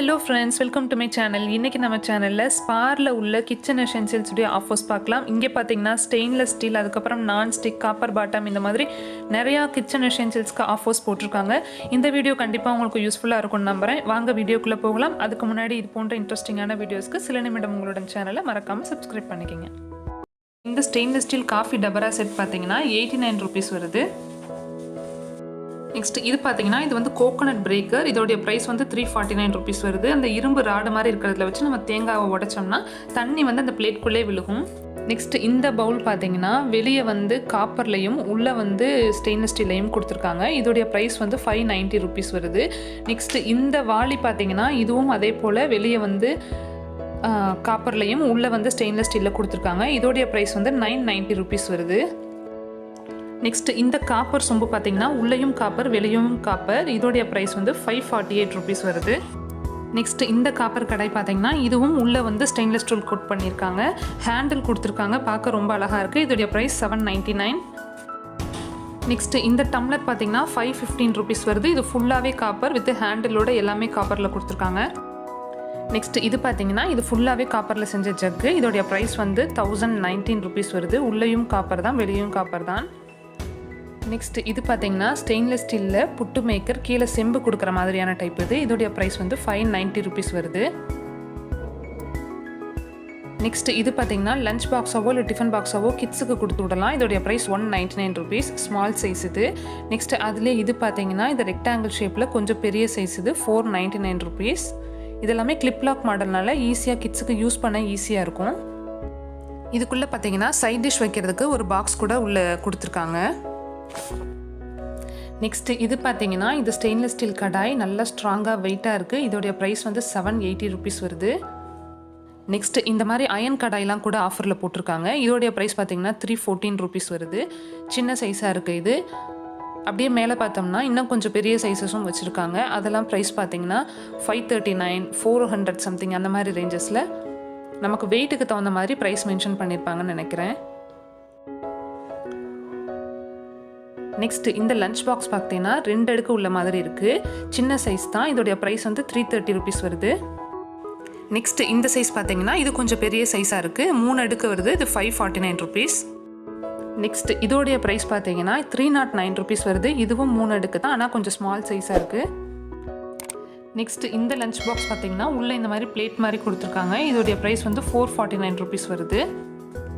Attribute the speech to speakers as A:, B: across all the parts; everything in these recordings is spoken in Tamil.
A: Hello friends, welcome to my channel. இன்னைக்கு நம்ம சேனல்ல ஸ்பார்ல உள்ள கிச்சன் எசென்ஷியல்ஸ் உடைய ஆஃபர்ஸ் பார்க்கலாம். இங்க பாத்தீங்கன்னா ஸ்டெயின்லெஸ் ஸ்டீல், அதுக்கப்புறம் நான்ஸ்டிக், காப்பர் பாட்டம், இந்த மாதிரி நிறைய கிச்சன் எசென்ஷியல்ஸ்க்கு ஆஃபர்ஸ் போட்டிருக்காங்க. இந்த வீடியோ கண்டிப்பா உங்களுக்கு யூஸ்ஃபுல்லா இருக்கும்னு நம்புறேன். வாங்க வீடியோக்குள்ள போகலாம். அதுக்கு முன்னாடி இது போன்ற இன்ட்ரெஸ்டிங்கான வீடியோஸ்க்கு சில நிமிடம் உங்களுடன் சேனலை மறக்காம சப்ஸ்கிரைப் பண்ணிக்கங்க. இந்த ஸ்டெயின்லெஸ் ஸ்டீல் காஃபி டபரா செட் பாத்தீங்கன்னா 89 ரூபீஸ் வருது. நெக்ஸ்ட் இது பார்த்தீங்கன்னா இது வந்து கோகோனட் பிரேக்கர். இதோடைய ப்ரைஸ் வந்து 349 ரூபீஸ் வருது. அந்த இரும்பு ராடு மாதிரி இருக்கிறதுல வச்சு நம்ம தேங்காவை உடைச்சோம்னா தண்ணி வந்து அந்த பிளேட்குள்ளே விழுகும். நெக்ஸ்ட் இந்த பவுல் பார்த்தீங்கன்னா வெளியே வந்து காப்பர்லையும் உள்ளே வந்து ஸ்டெயின்லெஸ் ஸ்டீல்லையும் கொடுத்துருக்காங்க. இதோடைய ப்ரைஸ் வந்து 590 ரூபீஸ் வருது. நெக்ஸ்ட் இந்த வாளி பார்த்தீங்கன்னா இதுவும் அதே போல் வெளியே வந்து காப்பர்லையும் உள்ளே வந்து ஸ்டெயின்லெஸ் ஸ்டீலில் கொடுத்துருக்காங்க. இதோடைய ப்ரைஸ் வந்து 990 ரூபீஸ் வருது. நெக்ஸ்ட் இந்த காப்பர் சொம்பு பார்த்தீங்கன்னா உள்ளேயும் காப்பர் வெளியும் காப்பர். இதோடைய ப்ரைஸ் வந்து 548 ரூபீஸ் வருது. நெக்ஸ்ட் இந்த காப்பர் கடாய் பார்த்தீங்கன்னா இதுவும் உள்ளே வந்து ஸ்டெயின்லெஸ் ஸ்டீல் கோட் பண்ணியிருக்காங்க. ஹேண்டில் கொடுத்துருக்காங்க, பார்க்க ரொம்ப அழகாக இருக்குது. இதோடைய ப்ரைஸ் 799. நெக்ஸ்ட் இந்த டம்ளர் பார்த்தீங்கன்னா 515 ரூபீஸ் வருது. இது ஃபுல்லாகவே காப்பர் வித் ஹேண்டிலோட எல்லாமே காப்பரில் கொடுத்துருக்காங்க. நெக்ஸ்ட் இது பார்த்தீங்கன்னா இது ஃபுல்லாகவே காப்பரில் செஞ்ச ஜக்கு. இதோடைய ப்ரைஸ் வந்து 1019 ரூபீஸ் வருது. உள்ளேயும் காப்பர் தான், வெளியும் காப்பர் தான். நெக்ஸ்ட் இது பார்த்தீங்கன்னா ஸ்டெயின்லெஸ் ஸ்டீலில் புட்டு மேக்கர், கீழே செம்பு கொடுக்குற மாதிரியான டைப் இது. இதோடைய ப்ரைஸ் வந்து 590 ரூபீஸ் வருது. நெக்ஸ்ட் இது பார்த்தீங்கன்னா லஞ்ச் பாக்ஸாவோ இல்லை டிஃபன் பாக்ஸாவோ கிட்ஸுக்கு கொடுத்து விடலாம். இதோடைய ப்ரைஸ் 199 ரூபீஸ், ஸ்மால் சைஸ் இது. நெக்ஸ்ட் அதிலே இது பார்த்தீங்கன்னா இது ரெக்டாங்கிள் ஷேப்பில் கொஞ்சம் பெரிய சைஸ் இது, 499 ரூபீஸ். இதெல்லாமே கிளிப் லாக் மாடல்னால ஈஸியாக கிட்ஸுக்கு யூஸ் பண்ண ஈஸியாக இருக்கும். இதுக்குள்ளே பார்த்தீங்கன்னா சைட் டிஷ் வைக்கிறதுக்கு ஒரு பாக்ஸ் கூட உள்ளே கொடுத்துருக்காங்க. நெக்ஸ்ட் இது பார்த்தீங்கன்னா இது ஸ்டெயின்லெஸ் ஸ்டீல் கடாய், நல்லா ஸ்ட்ராங்காக வெயிட்டாக இருக்குது. இதோடைய ப்ரைஸ் வந்து 780 ரூபீஸ் வருது. நெக்ஸ்ட் இந்த மாதிரி அயன் கடாயெலாம் கூட ஆஃபரில் போட்டிருக்காங்க. இதோடைய ப்ரைஸ் பார்த்தீங்கன்னா 314 ரூபீஸ் வருது. சின்ன சைஸாக இருக்குது இது. அப்படியே மேலே பார்த்தோம்னா இன்னும் கொஞ்சம் பெரிய சைஸஸும் வச்சுருக்காங்க. அதெல்லாம் ப்ரைஸ் பார்த்தீங்கன்னா 539, 400 சம்திங் அந்த மாதிரி ரேஞ்சஸில் நமக்கு வெயிட்டுக்கு தகுந்த மாதிரி ப்ரைஸ் மென்ஷன் பண்ணியிருப்பாங்கன்னு நினைக்கிறேன். நெக்ஸ்ட் இந்த லஞ்ச் பாக்ஸ் பார்த்தீங்கன்னா 2 அடுக்கு உள்ள மாதிரி இருக்குது. சின்ன சைஸ் தான். இதோடைய ப்ரைஸ் வந்து 330 ரூபீஸ் வருது. நெக்ஸ்ட் இந்த சைஸ் பார்த்தீங்கன்னா இது கொஞ்சம் பெரிய சைஸாக இருக்குது, 3 அடுக்கு வருது. இது 549 ரூபீஸ். நெக்ஸ்ட் இதோடைய ப்ரைஸ் பார்த்தீங்கன்னா 309 ரூபீஸ் வருது. இதுவும் 3 அடுக்கு தான், ஆனால் கொஞ்சம் ஸ்மால் சைஸாக இருக்குது. நெக்ஸ்ட் இந்த லஞ்ச் பாக்ஸ் பார்த்தீங்கன்னா உள்ளே இந்த மாதிரி பிளேட் மாதிரி கொடுத்துருக்காங்க. இதோடைய ப்ரைஸ் வந்து 449 ரூபீஸ் வருது.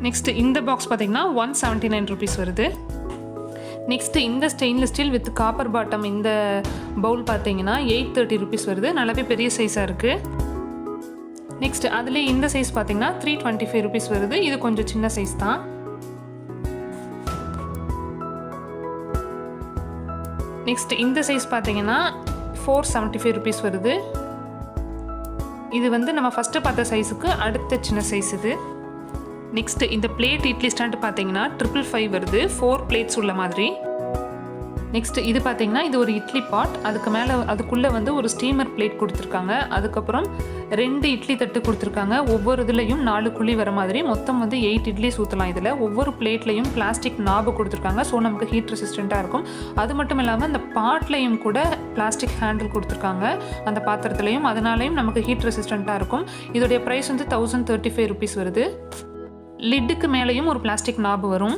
A: நெக்ஸ்ட் இந்த பாக்ஸ் பார்த்தீங்கன்னா 179 ரூபீஸ் வருது. நெக்ஸ்ட் இந்த stainless steel with copper bottom இந்த பவுல் பார்த்தீங்கன்னா 830 ரூபீஸ் வருது. நல்லாவே பெரிய சைஸாக இருக்குது. நெக்ஸ்ட் அதுலேயே இந்த சைஸ் பார்த்தீங்கன்னா 325 ரூபீஸ் வருது. இது கொஞ்சம் சின்ன சைஸ் தான். நெக்ஸ்ட் இந்த சைஸ் பார்த்தீங்கன்னா 475 ரூபீஸ் வருது. இது வந்து நம்ம ஃபஸ்ட்டு பார்த்த சைஸுக்கு அடுத்த சின்ன சைஸ் இது. நெக்ஸ்ட் இந்த பிளேட் இட்லி ஸ்டாண்ட் பார்த்தீங்கன்னா 555 வருது, 4 பிளேட்ஸ் உள்ள மாதிரி. நெக்ஸ்ட் இது பார்த்தீங்கன்னா இது ஒரு இட்லி பாட். அதுக்கு மேலே அதுக்குள்ளே வந்து ஒரு ஸ்டீமர் பிளேட் கொடுத்துருக்காங்க. அதுக்கப்புறம் 2 இட்லி தட்டு கொடுத்துருக்காங்க. ஒவ்வொரு இதுலையும் 4 குழி வர மாதிரி மொத்தம் வந்து 8 இட்லி ஊற்றலாம். இதில் ஒவ்வொரு பிளேட்லையும் பிளாஸ்டிக் நாபு கொடுத்துருக்காங்க. ஸோ நமக்கு ஹீட் ரெசிஸ்டண்ட்டாக இருக்கும். அது மட்டும் இல்லாமல் அந்த பாட்லையும் கூட பிளாஸ்டிக் ஹேண்டில் கொடுத்துருக்காங்க அந்த பாத்திரத்துலையும். அதனாலையும் நமக்கு ஹீட் ரெசிஸ்டண்ட்டாக இருக்கும். இதோடைய ப்ரைஸ் வந்து 1035 ரூபீஸ் வருது. லிட்டுக்கு மேலேயும் ஒரு பிளாஸ்டிக் நாபு வரும்.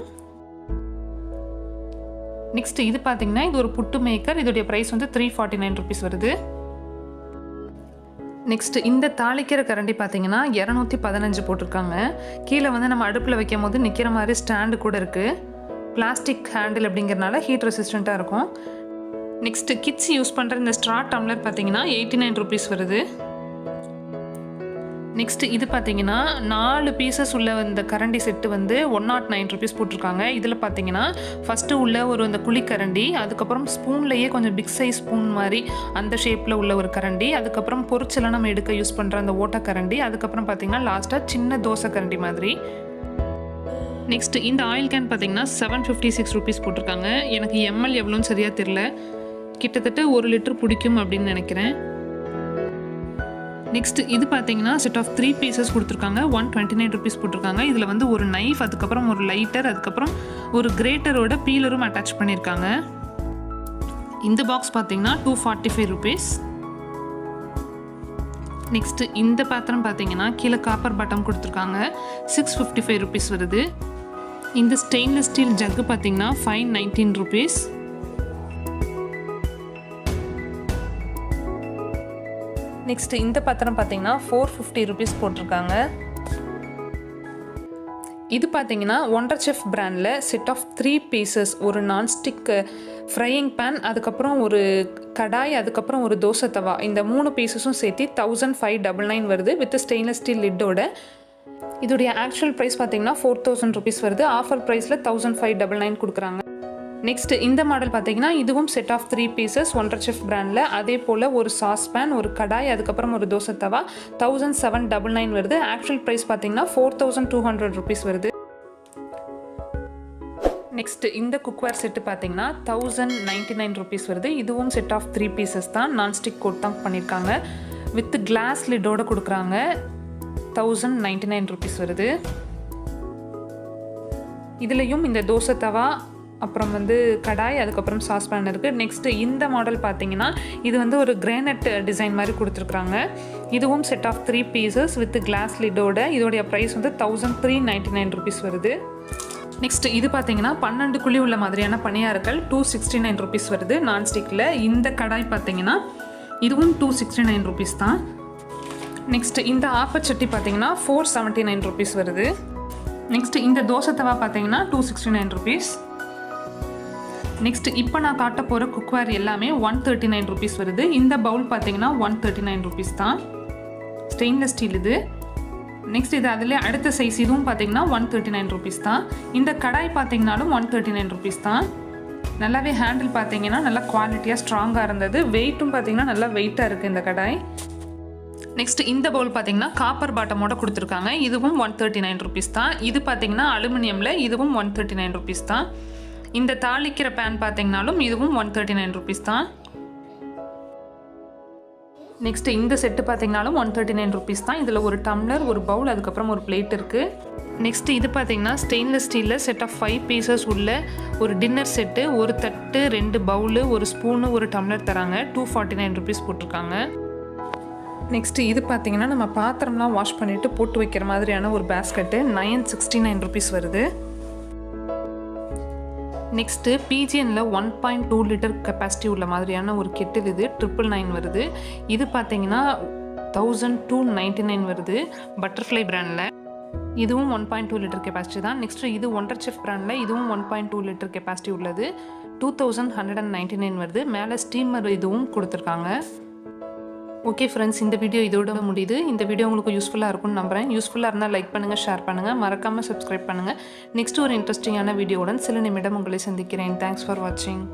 A: நெக்ஸ்ட் இது பார்த்தீங்கன்னா இது ஒரு புட்டு மேக்கர். இதோடைய ப்ரைஸ் வந்து 349 ரூபீஸ் வருது. நெக்ஸ்ட் இந்த தாளிக்கிற கரண்டி பார்த்தீங்கன்னா 215 போட்டிருக்காங்க. கீழே வந்து நம்ம அடுப்பில் வைக்கும் போது நிற்கிற மாதிரி ஸ்டாண்டு கூட இருக்குது. பிளாஸ்டிக் ஹேண்டில் அப்படிங்கிறனால ஹீட் ரெசிஸ்டண்ட்டாக இருக்கும். நெக்ஸ்ட் கிட்ஸ் யூஸ் பண்ணுற இந்த ஸ்ட்ரா டம்ளர் பார்த்தீங்கன்னா 89 ரூபீஸ் வருது. நெக்ஸ்ட் இது பார்த்தீங்கன்னா 4 பீசஸ் உள்ள இந்த கரண்டி செட்டு வந்து 109 ரூபீஸ் போட்டிருக்காங்க. இதில் பார்த்தீங்கன்னா ஃபஸ்ட்டு உள்ள ஒரு இந்த குழி கரண்டி, அதுக்கப்புறம் ஸ்பூன்லேயே கொஞ்சம் பிக் சைஸ் ஸ்பூன் மாதிரி அந்த ஷேப்பில் உள்ள ஒரு கரண்டி, அதுக்கப்புறம் பொரிச்செல்லாம் நம்ம எடுக்க யூஸ் பண்ணுற அந்த ஓட்ட கரண்டி, அதுக்கப்புறம் பார்த்தீங்கன்னா லாஸ்ட்டாக சின்ன தோசை கரண்டி மாதிரி. நெக்ஸ்ட் இந்த ஆயில் கேன் பார்த்தீங்கன்னா 756 ரூபீஸ் போட்டிருக்காங்க. எனக்கு எம்எல் எவ்வளோன்னு சரியாக தெரில, கிட்டத்தட்ட 1 லிட்டர் பிடிக்கும் அப்படின்னு நினைக்கிறேன். நெக்ஸ்ட் இது பார்த்தீங்கன்னா செட் ஆஃப் 3 பீசஸ் கொடுத்துருக்காங்க. 129 ரூபீஸ் போட்டிருக்காங்க. இதில் வந்து ஒரு நைஃப், அதுக்கப்புறம் ஒரு லைட்டர், அதுக்கப்புறம் ஒரு கிரேட்டரோட பீலரும் அட்டாச் பண்ணியிருக்காங்க. இந்த பாக்ஸ் பார்த்தீங்கன்னா 245 ரூபீஸ். நெக்ஸ்ட்டு இந்த பாத்திரம் பார்த்தீங்கன்னா கீழே காப்பர் பாட்டம் கொடுத்துருக்காங்க. 655 ருபீஸ் வருது. இந்த ஸ்டெயின்லெஸ் ஸ்டீல் ஜக்கு பார்த்தீங்கன்னா 519 ருபீஸ். நெக்ஸ்ட்டு இந்த பாத்திரம் பார்த்தீங்கன்னா 450 ருபீஸ் போட்டிருக்காங்க. இது பார்த்தீங்கன்னா ஒண்டர் செஃப் பிராண்டில் செட் ஆஃப் 3 பீசஸ், ஒரு நான்ஸ்டிக் ஃப்ரையிங் பேன், அதுக்கப்புறம் ஒரு கடாய், அதுக்கப்புறம் ஒரு தோசை தவா, இந்த 3 பீசஸும் சேர்த்து 1599 வருது வித் ஸ்டெயின்லெஸ் ஸ்டீல் லிட்டோட. இதோடைய ஆக்சுவல் ப்ரைஸ் பார்த்தீங்கன்னா 4000 ருபீஸ் வருது. ஆஃபர் ப்ரைஸில் 1599 கொடுக்குறாங்க. நெக்ஸ்ட் இந்த மாடல் பார்த்தீங்கன்னா இதுவும் set of 3 pieces Wonderchef பிராண்டில். அதே போல் ஒரு சாஸ் பேன், ஒரு கடாய், அதுக்கப்புறம் ஒரு தோசை தவா 1799 வருது. ஆக்சுவல் ப்ரைஸ் பார்த்தீங்கன்னா 4200 ருபீஸ் வருது. நெக்ஸ்ட் இந்த குக்வேர் செட்டு பார்த்தீங்கன்னா 1099 ருபீஸ் வருது. இதுவும் செட் ஆஃப் 3 பீசஸ் தான். நான்ஸ்டிக் கோட் தான் பண்ணியிருக்காங்க. வித் கிளாஸ் லிட்டோட கொடுக்குறாங்க. 1099 ருபீஸ் வருது. இதுலேயும் இந்த தோசை தவா, அப்புறம் கடாய், அதுக்கப்புறம் சாஸ் பேன் இருக்குது. நெக்ஸ்ட்டு இந்த மாடல் பார்த்தீங்கன்னா இது ஒரு கிரானைட் டிசைன் மாதிரி கொடுத்துருக்குறாங்க. இதுவும் set of 3 pieces with glass லிடோட. இதோடைய ப்ரைஸ் 1399 ருபீஸ் வருது. நெக்ஸ்ட் இது பார்த்தீங்கன்னா 12 குழி உள்ள மாதிரியான பணியாரங்கள் 269 ருபீஸ் வருது நான்ஸ்டிக்கில். இந்த கடாய் பார்த்தீங்கன்னா இதுவும் 269 ருபீஸ் தான். நெக்ஸ்ட் இந்த ஆப்பச்சட்டி பார்த்தீங்கன்னா 479 ருபீஸ் வருது. நெக்ஸ்ட் இந்த தோசை தவா பார்த்தீங்கன்னா 269 ருபீஸ். நெக்ஸ்ட் இப்போ நான் காட்ட போகிற குக்வேர் எல்லாமே 139 ருபீஸ் வருது. இந்த பவுல் பார்த்தீங்கன்னா 139 ருபீஸ் தான். ஸ்டெயின்லெஸ் ஸ்டீல் இது. நெக்ஸ்ட் இது அதில் அடுத்த சைஸ், இதுவும் பார்த்தீங்கன்னா 139 ருபீஸ் தான். இந்த கடாய் பார்த்தீங்கன்னாலும் 139 ருபீஸ் தான். நல்லாவே ஹேண்டில் பார்த்தீங்கன்னா நல்லா குவாலிட்டியாக ஸ்ட்ராங்காக இருந்தது. வெயிட்டும் பார்த்தீங்கன்னா நல்லா வெயிட்டாக இருக்குது இந்த கடாய். நெக்ஸ்ட் இந்த பவுல் பார்த்தீங்கன்னா காப்பர் பாட்டமோட கொடுத்துருக்காங்க. இதுவும் 139 ருபீஸ் தான். இது பார்த்தீங்கன்னா அலுமினியமில், இதுவும் 139 ருபீஸ் தான். இந்த தாளிக்கிற பேன் பார்த்தீங்கனாலும் இதுவும் 139 ருபீஸ் தான். நெக்ஸ்ட் இந்த செட்டு பார்த்தீங்கனாலும் 139 ருபீஸ் தான். இதில் ஒரு டம்ளர், ஒரு பவுல், அதுக்கப்புறம் ஒரு பிளேட் இருக்குது. நெக்ஸ்ட் இது பார்த்தீங்கன்னா ஸ்டெயின்லெஸ் ஸ்டீலில் செட் ஆஃப் 5 பீசஸ் உள்ள ஒரு டின்னர் செட்டு, ஒரு தட்டு, 2 பவுலு, ஒரு ஸ்பூனு, ஒரு டம்ளர் தராங்க. 249 ருபீஸ் போட்டிருக்காங்க. நெக்ஸ்ட் இது பார்த்தீங்கன்னா நம்ம பாத்திரம்லாம் வாஷ் பண்ணிவிட்டு போட்டு வைக்கிற மாதிரியான ஒரு பேஸ்கெட்டு 969 ருபீஸ் வருது. நெக்ஸ்ட்டு பிஜிஎனில் 1.2 லிட்டர் கெப்பாசிட்டி உள்ள மாதிரியான ஒரு கெட்டில், இது 999 வருது. இது பார்த்தீங்கன்னா 1299 வருது பட்டர்ஃப்ளை பிராண்டில். இதுவும் 1.2 லிட்டர் கெப்பாசிட்டி தான். நெக்ஸ்ட்டு இது ஒண்டர் செஃப் பிராண்டில், இதுவும் 1.2 லிட்டர் கெப்பாசிட்டி உள்ளது. 2199 வருது. மேலே ஸ்டீமர் இதுவும் கொடுத்துருக்காங்க. ஓகே ஃப்ரெண்ட்ஸ், இந்த வீடியோ இதோட முடியுது. இந்த வீடியோ உங்களுக்கு யூஸ்ஃபுல்லாக இருக்கும்னு நம்புகிறேன். யூஸ்ஃபுல்லாக இருந்தால் லைக் பண்ணுங்கள், ஷேர் பண்ணுங்கள், மறக்காமல் சப்ஸ்கிரைப் பண்ணுங்கள். நெக்ஸ்ட் ஒரு இன்ட்ரெஸ்டிங்கான வீடியோவுடன் சில நிமிடம் உங்களை சந்திக்கிறேன். தேங்க்ஸ் ஃபார் வாட்சிங்.